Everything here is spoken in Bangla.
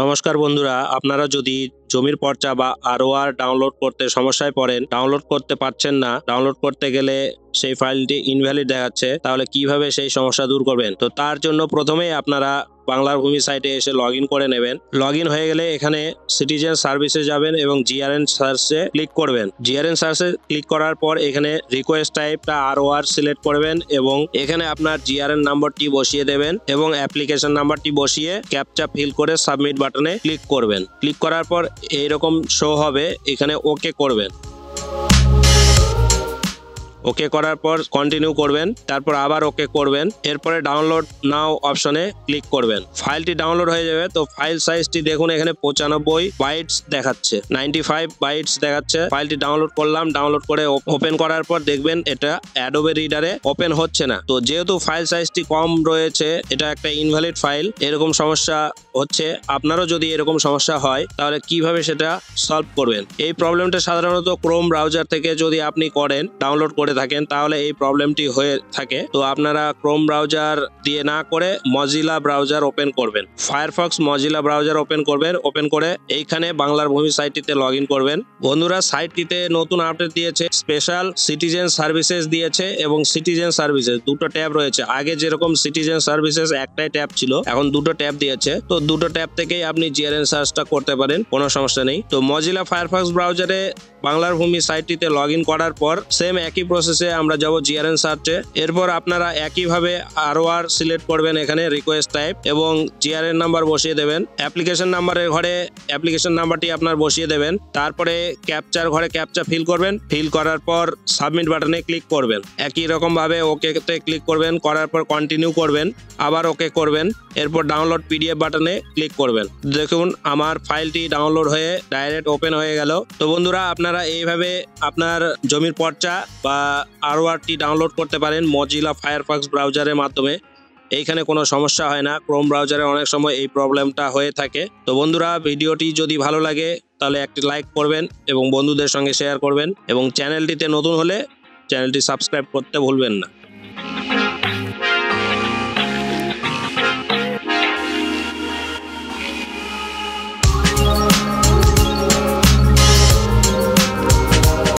নমস্কার বন্ধুরা, আপনারা যদি জমির পর্চা বা আরওআর ডাউনলোড করতে সমস্যায় পড়েন, ডাউনলোড করতে পারছেন না, ডাউনলোড করতে গেলে সেই ফাইলটি ইনভ্যালিড দেখাচ্ছে, তাহলে কিভাবে সেই সমস্যা দূর করবেন? তো তার জন্য প্রথমেই আপনারা বাংলার ভূমি সাইটে এসে লগ করে নেবেন। লগ হয়ে গেলে এখানে সিটিজেন সার্ভিসে যাবেন এবং জিআরএন সার্চে ক্লিক করবেন। জিআরএন সার্চে ক্লিক করার পর এখানে রিকোয়েস্ট টাইপটা আরওআর সিলেক্ট করবেন এবং এখানে আপনার জিআরএন নাম্বারটি বসিয়ে দেবেন এবং অ্যাপ্লিকেশন নাম্বারটি বসিয়ে ক্যাপচা ফিল করে সাবমিট বাটনে ক্লিক করবেন। ক্লিক করার পর এইরকম শো হবে, এখানে ওকে করবেন। ওকে করার পর কন্টিনিউ করবেন, তারপর আবার ওকে করবেন। এরপরে ডাউনলোড নাও অপশনে ক্লিক করবেন। ফাইলটি ডাউনলোড হয়ে যাবে। তো ফাইল সাইজটি দেখুন, এখানে 95 বাইটস দেখাচ্ছে, 95 বাইটস দেখাচ্ছে। ফাইলটি ডাউনলোড করলাম, ডাউনলোড করে ওপেন করার পর দেখবেন এটা অ্যাডোবে রিডারে ওপেন হচ্ছে না। তো যেহেতু ফাইল সাইজটি কম রয়েছে, এটা একটা ইনভ্যালিড ফাইল, এরকম সমস্যা হচ্ছে। আপনারও যদি এরকম সমস্যা হয় তাহলে কিভাবে সেটা সলভ করবেন? এই প্রবলেমটা সাধারণত ক্রোম ব্রাউজার থেকে যদি আপনি করেন, ডাউনলোড করে থাকেন, তাহলে এই প্রবলেমটি হয়ে থাকে। তো আপনারা ক্রোম ব্রাউজার দিয়ে না করে মজিলা ব্রাউজার ওপেন করবেন। ফায়ারফক্স মজিলা ব্রাউজার ওপেন করবেন। ওপেন করে এইখানে বাংলার ভূমি সাইটটিতে লগ করবেন। বন্ধুরা, সাইটটিতে নতুন আপডেট দিয়েছে, স্পেশাল সিটিজেন সার্ভিসেস দিয়েছে এবং সিটিজেন সার্ভিসেস দুটো ট্যাব রয়েছে। আগে যেরকম সিটিজেন সার্ভিসেস একটাই ট্যাব ছিল, এখন দুটো ট্যাব দিয়েছে। তো দুটো ট্যাব থেকেই আপনি জিআরএন সার্চটা করতে পারেন, কোনো সমস্যা নেই। তো মজিলা ফায়ারফক্স ব্রাউজারে বাংলার ভূমি সাইটটিতে লগ করার পর সেম একই প্রসেসে আমরা যাব জিআরএন সার্চে। এরপর আপনারা একইভাবে আরওআর সিলেক্ট করবেন, এখানে রিকোয়েস্ট টাইপ এবং জিআরএন নাম্বার বসিয়ে দেবেন। অ্যাপ্লিকেশন নাম্বারের ঘরে অ্যাপ্লিকেশন নাম্বারটি আপনার বসিয়ে দেবেন। তারপরে ক্যাপচার ঘরে ক্যাপচা ফিল করবেন। ফিল করার পর সাবমিট বাটনে ক্লিক করবেন। একই রকম ভাবে ওকেতে ক্লিক করবেন, করার পর কন্টিনিউ করবেন, আবার ওকে করবেন। এরপর ডাউনলোড পিডিএফ বাটনে ক্লিক করবেন। দেখুন আমার ফাইলটি ডাউনলোড হয়ে ডাইরেক্ট ওপেন হয়ে গেল। তো বন্ধুরা, আপনারা এইভাবে আপনার জমির পর্চা বা আরওআরটি ডাউনলোড করতে পারেন মজিলা ফায়ারফক্স ব্রাউজারের মাধ্যমে। এইখানে কোনো সমস্যা হয় না। ক্রোম ব্রাউজারে অনেক সময় এই প্রবলেমটা হয়ে থাকে। তো বন্ধুরা, ভিডিওটি যদি ভালো লাগে তাহলে একটি লাইক করবেন এবং বন্ধুদের সঙ্গে শেয়ার করবেন এবং চ্যানেলটিতে নতুন হলে চ্যানেলটি সাবস্ক্রাইব করতে ভুলবেন না।